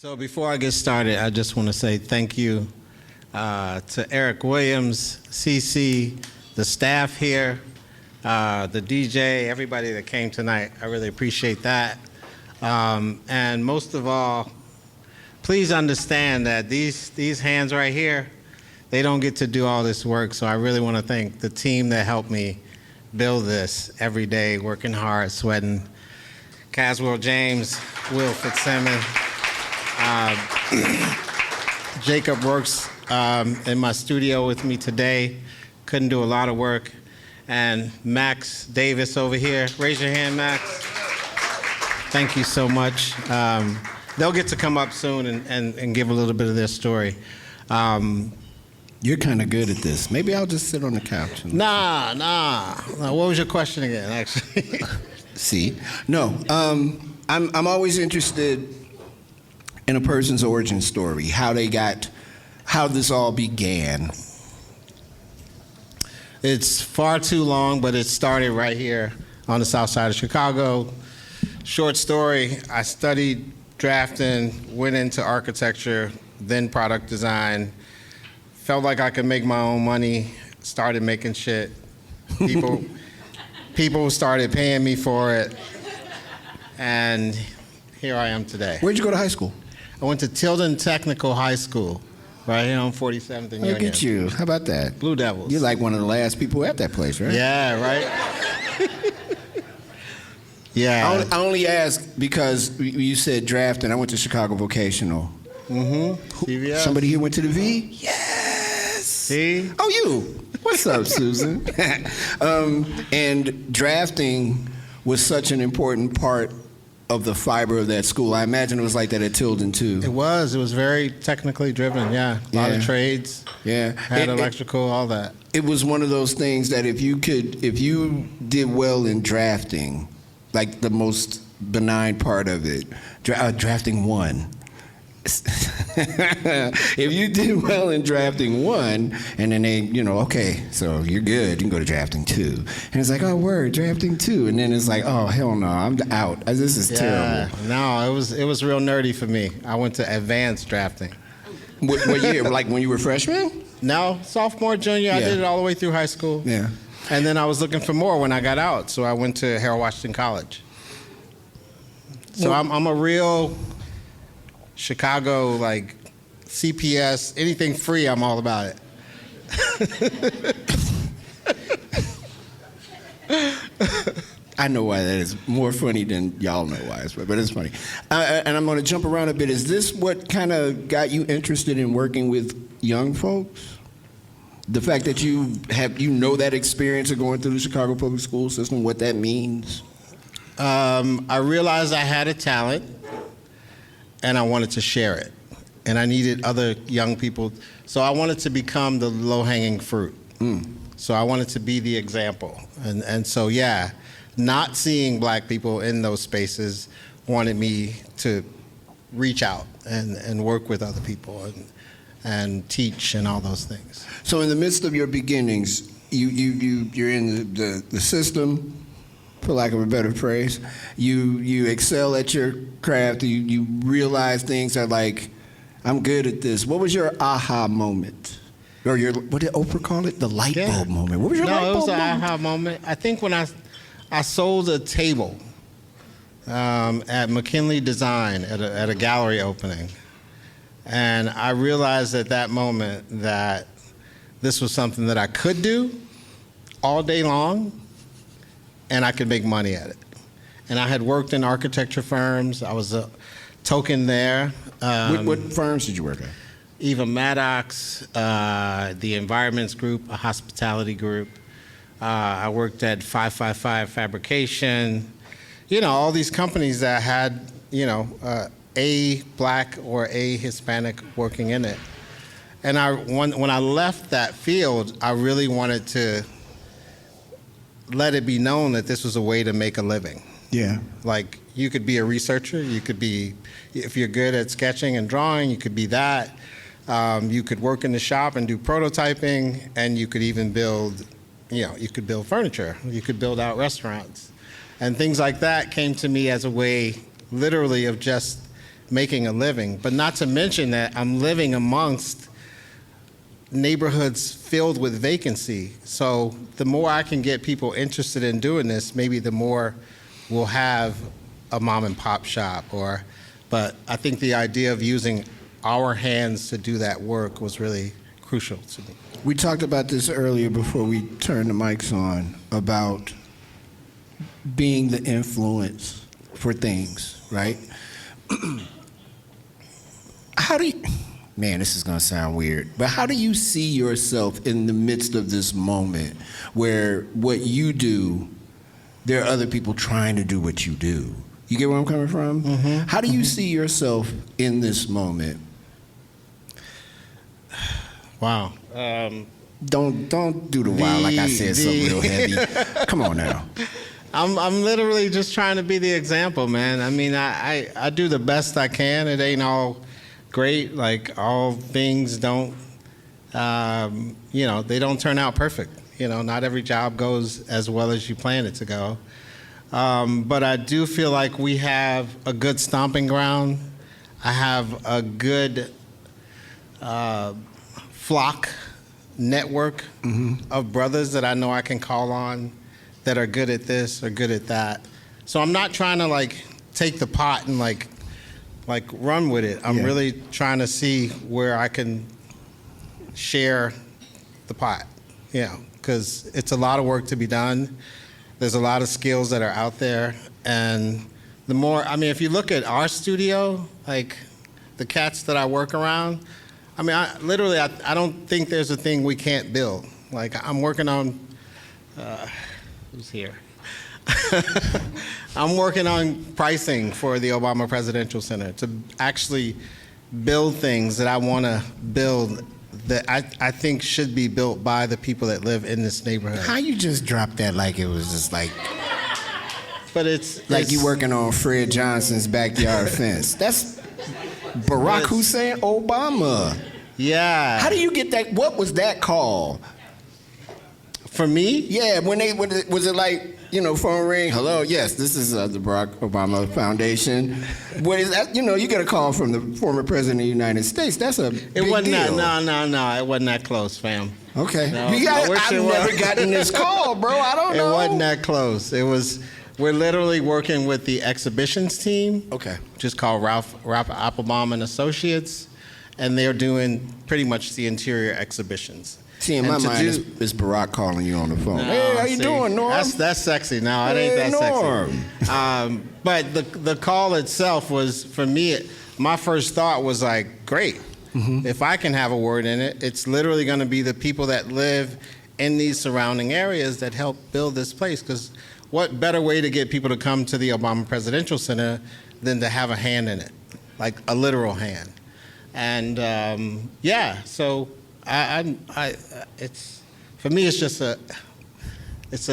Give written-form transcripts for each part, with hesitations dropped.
So before I get started, I just want to say thank you to Eric Williams, CC, the staff here, the DJ, everybody that came tonight. I really appreciate that. And most of all, please understand that these hands right here, they don't get to do all this work. So I really want to thank the team that helped me build this every day, working hard, sweating. Caswell James, Will Fitzsimmons. Jacob works in my studio with me today. Couldn't do a lot of work. And Max Davis over here. Raise your hand, Max. Thank you so much. They'll get to come up soon and give a little bit of their story. You're kind of good at this. Maybe I'll just sit on the couch. Nah. What was your question again, actually? See? No. I'm always interested in a person's origin story, how this all began. It's far too long, but it started right here on the south side of Chicago. Short story, I studied drafting, went into architecture, then product design, felt like I could make my own money, started making shit. People started paying me for it, and here I am today. Where'd you go to high school? I went to Tilden Technical High School, right here on 47th and Union. Look at you. How about that? Blue Devils. You're like one of the last people at that place, right? Yeah, right? Yeah. I only ask because you said drafting. I went to Chicago Vocational. Mm-hmm. CVS. Somebody here went to the V? Yes. See? Oh, you. What's up, Susan? And drafting was such an important part of the fiber of that school. I imagine it was like that at Tilden, too. It was very technically driven, yeah. A lot of trades. Yeah. Had electrical, all that. It was one of those things that if you did well in drafting, like the most benign part of it, drafting one. If you did well in drafting one, and then they, okay, so you're good, you can go to drafting two. And it's like, oh, word, drafting two. And then it's like, oh, hell no, I'm out. This is terrible. No, it was real nerdy for me. I went to advanced drafting. What year? Like when you were freshman? No, sophomore, junior. I did it all the way through high school. Yeah. And then I was looking for more when I got out, so I went to Harold Washington College. So I'm a real Chicago, like, CPS, anything free, I'm all about it. I know why that is more funny than y'all know why it's funny, but it's funny. And I'm going to jump around a bit. Is this what kind of got you interested in working with young folks? The fact that you know that experience of going through the Chicago public school system, what that means? I realized I had a talent, and I wanted to share it. And I needed other young people. So I wanted to become the low-hanging fruit. So I wanted to be the example. And so, yeah, not seeing black people in those spaces wanted me to reach out and work with other people and teach and all those things. So in the midst of your beginnings, you're in the system, for lack of a better phrase. You excel at your craft. You realize things are like, I'm good at this. What was your aha moment? Or what did Oprah call it? The light bulb moment. What was your light bulb moment? No, it was an aha moment. I think when I sold a table at McKinley Design at a gallery opening. And I realized at that moment that this was something that I could do all day long, and I could make money at it. And I had worked in architecture firms. I was a token there. What firms did you work at? Eva Maddox, the Environments Group, a hospitality group. I worked at 555 Fabrication. All these companies that had, a black or a Hispanic working in it. And when I left that field, I really wanted to let it be known that this was a way to make a living. Yeah. Like, you could be a researcher, you could be, if you're good at sketching and drawing, you could be that. You could work in the shop and do prototyping, and you could even build, you could build furniture, you could build out restaurants. And things like that came to me as a way, literally, of just making a living. But not to mention that I'm living amongst neighborhoods filled with vacancy. So the more I can get people interested in doing this, maybe the more we'll have a mom and pop shop. But I think the idea of using our hands to do that work was really crucial to me. We talked about this earlier before we turned the mics on, about being the influence for things, right? How do you, man, this is gonna sound weird, but how do you see yourself in the midst of this moment where what you do, there are other people trying to do what you do? You get where I'm coming from? Mm-hmm. How do you see yourself in this moment? Wow. Don't do the wow like I said something real heavy. Come on now. I'm literally just trying to be the example, man. I mean, I do the best I can. It ain't all great. Like, all things don't, they don't turn out perfect. Not every job goes as well as you plan it to go. But I do feel like we have a good stomping ground. I have a good flock network of brothers that I know I can call on that are good at this or good at that. So I'm not trying to take the pot and run with it. I'm really trying to see where I can share the pot, because it's a lot of work to be done. There's a lot of skills that are out there. And the more, if you look at our studio, the cats that I work around, I don't think there's a thing we can't build. I'm working on, who's here? I'm working on pricing for the Obama Presidential Center to actually build things that I want to build that I think should be built by the people that live in this neighborhood. How you just dropped that like it was just like... But it's you working on Fred Johnson's backyard fence. That's Barack Hussein Obama. Yeah. How do you get that? What was that called? For me? Yeah, was it like, phone ring, hello, yes, this is the Barack Obama Foundation. What is that? You get a call from the former president of the United States. That's a big deal. No, it wasn't that close, fam. Okay. No, I've never gotten this call, bro. I don't know. It wasn't that close. We're literally working with the exhibitions team. Okay. Just called Ralph Applebaum and Associates, and they're doing pretty much the interior exhibitions. See, in my mind, it's Barack calling you on the phone. Hey, how you doing, Norm? That's sexy. No, it ain't that sexy. But the call itself was, for me, my first thought was great. If I can have a word in it, it's literally going to be the people that live in these surrounding areas that help build this place. Because what better way to get people to come to the Obama Presidential Center than to have a hand in it, like a literal hand. And so it's, for me, it's just it's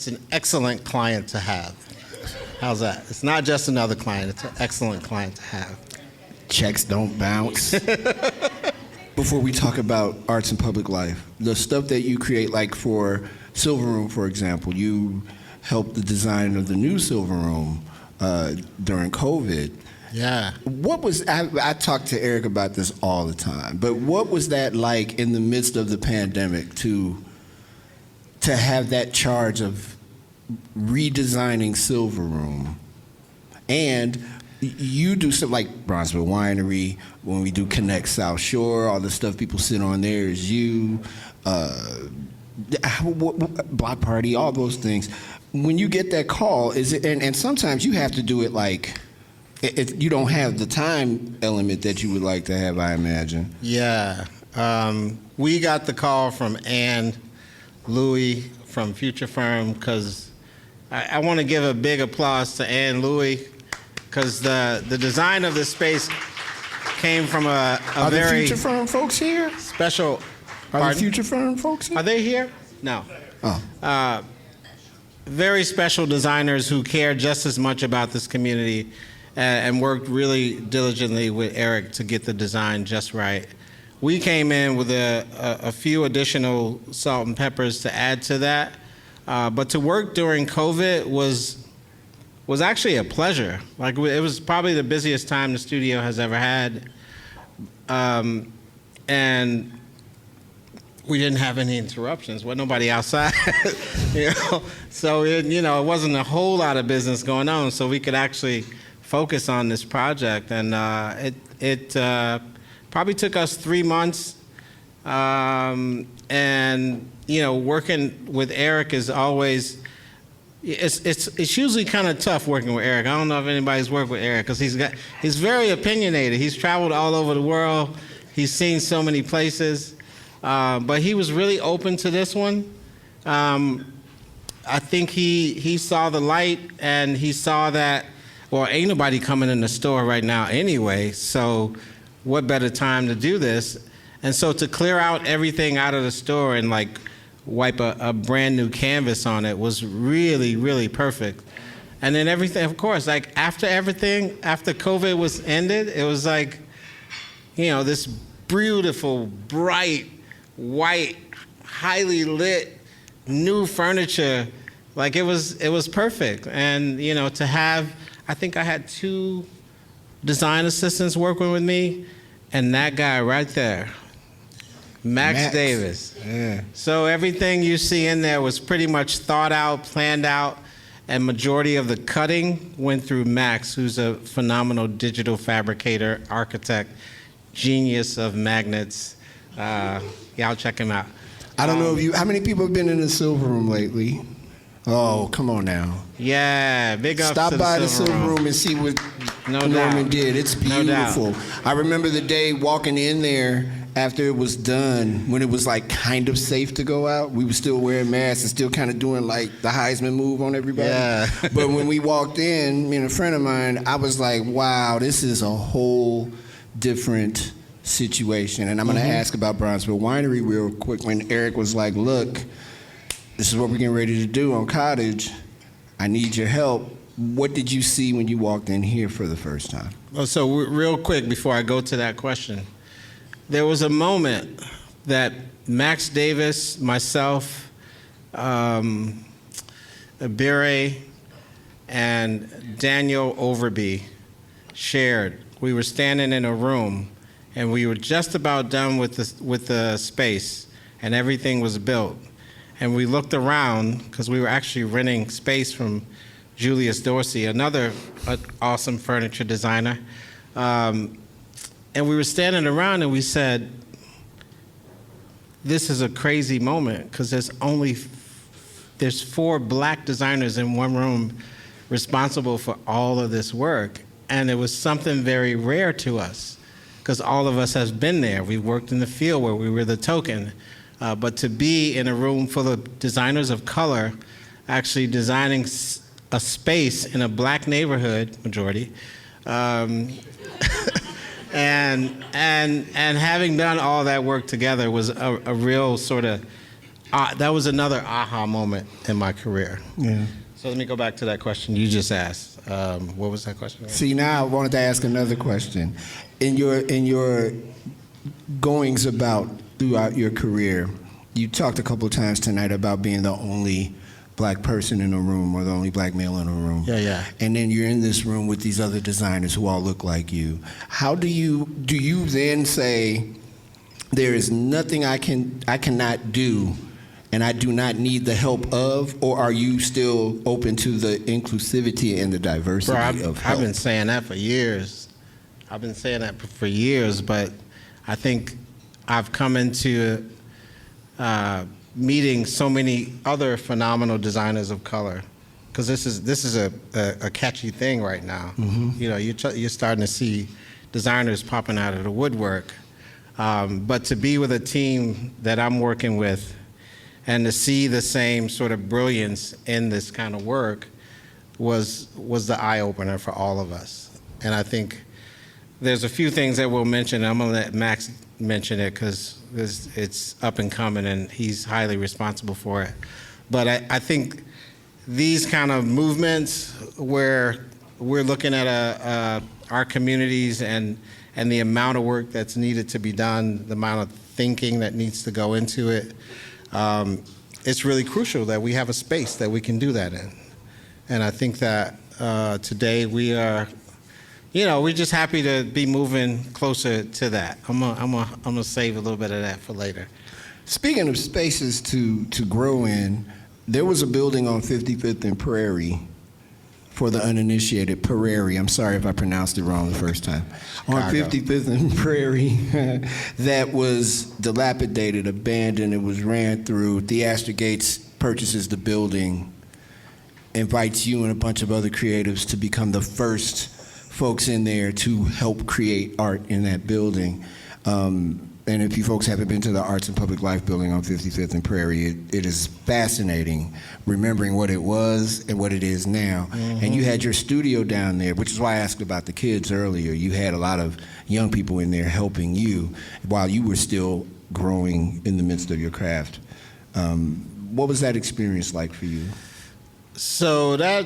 an excellent client to have. How's that? It's not just another client, it's an excellent client to have. Checks don't bounce. Before we talk about arts and public life, the stuff that you create, like for Silverroom, for example, you helped the design of the new Silverroom during COVID. Yeah. What was, I talk to Eric about this all the time, but what was that like in the midst of the pandemic to have that charge of redesigning Silverroom? And you do something like Bronzeville Winery, when we do Connect South Shore, all the stuff people sit on there is you, block party, all those things. When you get that call, is it, and sometimes you have to do it like, you don't have the time element that you would like to have, I imagine. Yeah. We got the call from Ann Louie from Future Firm, because I want to give a big applause to Ann Louie, because the design of this space came from a Are very the Future Firm folks here? special. Are Pardon? the Future Firm folks here? Are they here? No. Oh. Very special designers who care just as much about this community and worked really diligently with Eric to get the design just right. We came in with a few additional salt and peppers to add to that, but to work during COVID was was actually a pleasure. Like, it was probably the busiest time the studio has ever had. And we didn't have any interruptions. Well, nobody outside, you know. So it wasn't a whole lot of business going on. So we could actually focus on this project, and it probably took us 3 months. And working with Eric is always. It's usually kind of tough working with Eric. I don't know if anybody's worked with Eric because he's very opinionated. He's traveled all over the world. He's seen so many places, but he was really open to this one. I think he saw the light, and he saw that, well, ain't nobody coming in the store right now anyway, so what better time to do this? And so to clear out everything out of the store and like wipe a brand new canvas on it was really, really perfect. And then everything, of course, like after COVID was ended, it was like, this beautiful, bright, white, highly lit, new furniture. Like it was perfect. And, to have, I think I had 2 design assistants working with me, and that guy right there, Max Davis. Yeah. So everything you see in there was pretty much thought out, planned out, and majority of the cutting went through Max, who's a phenomenal digital fabricator, architect, genius of magnets. Y'all check him out. I don't know how many people have been in the Silverroom lately? Oh, come on now. Yeah, big ups Stop to by the Silverroom. Silverroom and see what No Norman doubt. did. It's No doubt. beautiful. I remember the day walking in there after it was done, when it was like kind of safe to go out. We were still wearing masks and still kind of doing like the Heisman move on everybody. Yeah. But when we walked in, me and a friend of mine, I was like, wow, this is a whole different situation. And I'm going to ask about Bronzeville Winery real quick. When Eric was like, look, this is what we're getting ready to do on Cottage. I need your help. What did you see when you walked in here for the first time? Well, so real quick before I go to that question, there was a moment that Max Davis, myself, Abire, and Daniel Overby shared. We were standing in a room, and we were just about done with the space, and everything was built. And we looked around, because we were actually renting space from Julius Dorsey, another awesome furniture designer. And we were standing around and we said, this is a crazy moment, because there's 4 black designers in one room responsible for all of this work. And it was something very rare to us, because all of us have been there. We worked in the field where we were the token. But to be in a room full of designers of color, actually designing a space in a black neighborhood, majority, and having done all that work together was a real sort of, that was another aha moment in my career. Yeah. So let me go back to that question you just asked. What was that question again? See, now I wanted to ask another question. In your goings about throughout your career, you talked a couple of times tonight about being the only black person in a room, or the only black male in a room. Yeah. And then you're in this room with these other designers who all look like you. How do you then say, there is nothing I cannot do, and I do not need the help of, or are you still open to the inclusivity and the diversity of help? I've been saying that for years. But I think I've come into meeting so many other phenomenal designers of color, because this is a catchy thing right now. You're starting to see designers popping out of the woodwork. But to be with a team that I'm working with, and to see the same sort of brilliance in this kind of work was the eye-opener for all of us. And I think there's a few things that we'll mention. I'm going to let Max mention it, because it's up and coming, and he's highly responsible for it. But I think these kind of movements where we're looking at our communities and the amount of work that's needed to be done, the amount of thinking that needs to go into it, it's really crucial that we have a space that we can do that in. And I think that today. We are, we're just happy to be moving closer to that. I'm gonna save a little bit of that for later. Speaking of spaces to grow in, there was a building on 55th and Prairie, for the uninitiated, Prairie. I'm sorry if I pronounced it wrong the first time. Chicago. On 55th and Prairie, that was dilapidated, abandoned. It was ran through. Theaster Gates purchases the building, invites you and a bunch of other creatives to become the first folks in there to help create art in that building. And if you folks haven't been to the Arts and Public Life building on 55th and Prairie, it is fascinating remembering what it was and what it is now. Mm-hmm. And you had your studio down there, which is why I asked about the kids earlier. You had a lot of young people in there helping you while you were still growing in the midst of your craft. What was that experience like for you? So that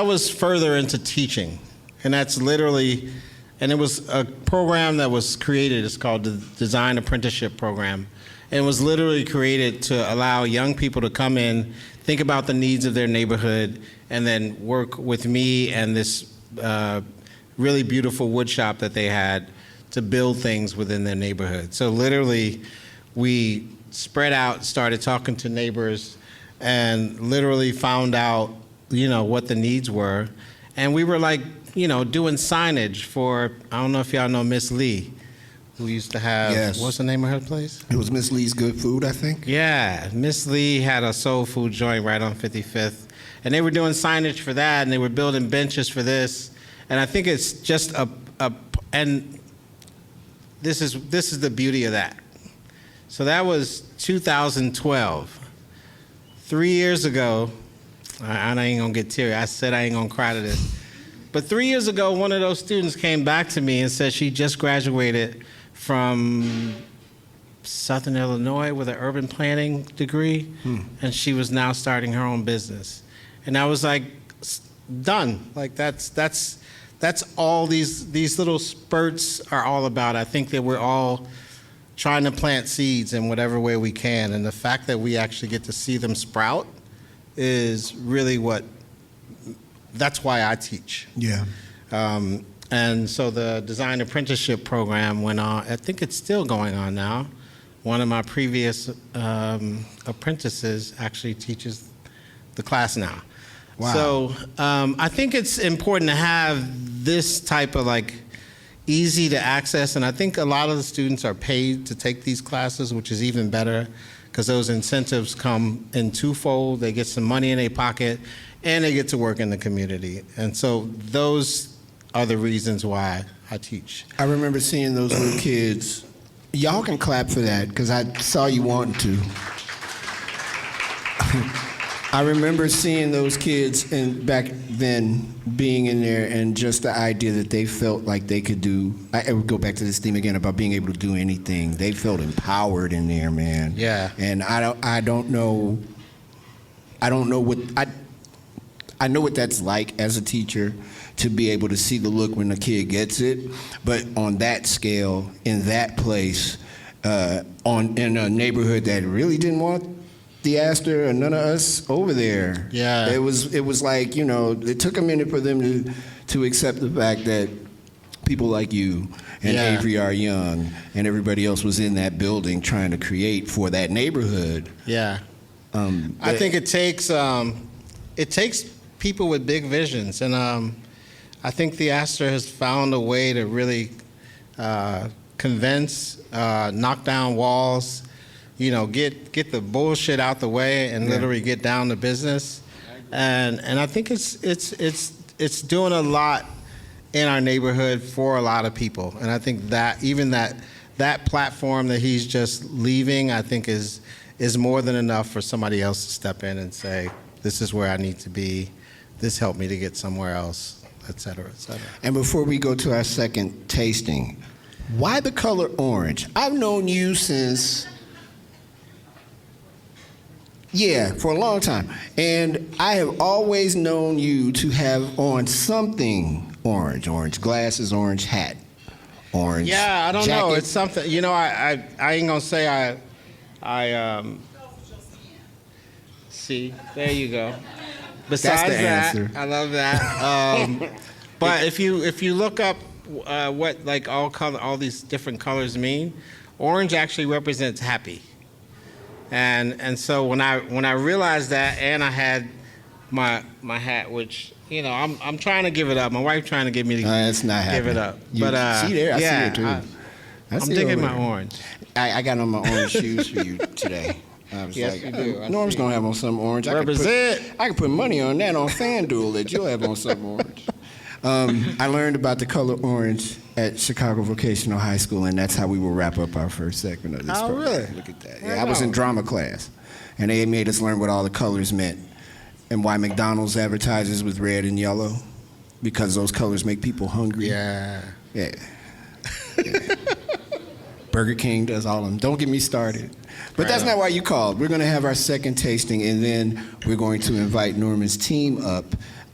was further into teaching, and that's literally. And it was a program that was created. It's called the Design Apprenticeship Program. And it was literally created to allow young people to come in, think about the needs of their neighborhood, and then work with me and this really beautiful wood shop that they had to build things within their neighborhood. So literally, we spread out, started talking to neighbors, and literally found out, what the needs were. And we were like, doing signage for, I don't know if y'all know Miss Lee, who used to have, yes. What's the name of her place? It was Miss Lee's Good Food, I think. Yeah, Miss Lee had a soul food joint right on 55th. And they were doing signage for that, and they were building benches for this. And I think it's just and this is the beauty of that. So that was 2012. 3 years ago, I ain't gonna get teary. I said I ain't gonna cry to this. But 3 years ago, one of those students came back to me and said she just graduated from Southern Illinois with an urban planning degree, and she was now starting her own business. And I was like, done. Like that's all these little spurts are all about. I think that we're all trying to plant seeds in whatever way we can, and the fact that we actually get to see them sprout is really that's why I teach. Yeah. And so the design apprenticeship program went on. I think it's still going on now. One of my previous apprentices actually teaches the class now. Wow. So I think it's important to have this type of easy to access, and I think a lot of the students are paid to take these classes, which is even better because those incentives come in twofold. They get some money in their pocket, and they get to work in the community. And so those are the reasons why I teach. I remember seeing those little kids. Y'all can clap for that, because I saw you wanting to. I remember seeing those kids and back then being in there, and just the idea that they felt like they could do, I would go back to this theme again about being able to do anything. They felt empowered in there, man. Yeah. And I don't know what, I know what that's like as a teacher, to be able to see the look when a kid gets it, but on that scale, in that place, in a neighborhood that really didn't want the Astor or none of us over there. Yeah. It was like, it took a minute for them to accept the fact that people like you and Yeah. Avery R. Young and everybody else was in that building trying to create for that neighborhood. Yeah. I think it takes people with big visions, and I think the Astor has found a way to really convince, knock down walls, get the bullshit out the way, and literally get down to business. And I think it's doing a lot in our neighborhood for a lot of people. And I think that even that platform that he's just leaving, I think is more than enough for somebody else to step in and say, this is where I need to be. This helped me to get somewhere else, et cetera, et cetera. And before we go to our second tasting, why the color orange? I've known you since, for a long time. And I have always known you to have on something orange. Orange glasses, orange hat, orange Yeah, I don't know. jacket. It's something, I ain't gonna say I see, there you go. besides the that, answer. I love that. But if you look up what like all these different colors mean, orange actually represents happy. And so when I realized that, and I had my hat, which I'm trying to give it up. My wife trying to get me to it's not give it happening. up. You see there? I see it too. I'm digging my orange. I got on my orange shoes for you today. I was Yes, you do. Norm's gonna have on something orange. I could put money on that on FanDuel that you'll have on something orange. I learned about the color orange at Chicago Vocational High School, and that's how we will wrap up our first segment of this program. Really? Look at that. Yeah, I was in drama class, and they made us learn what all the colors meant and why McDonald's advertises with red and yellow, because those colors make people hungry. Yeah. Yeah. Burger King does all of them. Don't get me started. But that's not why you called. We're going to have our second tasting, and then we're going to invite Norman's team up.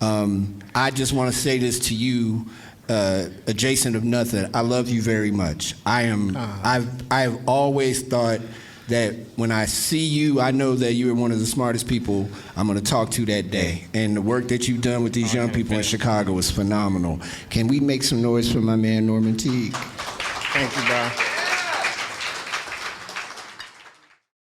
I just want to say this to you, adjacent of nothing. I love you very much. I've always thought that when I see you, I know that you're one of the smartest people I'm going to talk to that day. And the work that you've done with these young people in Chicago is phenomenal. Can we make some noise for my man, Norman Teague? Thank you, bro.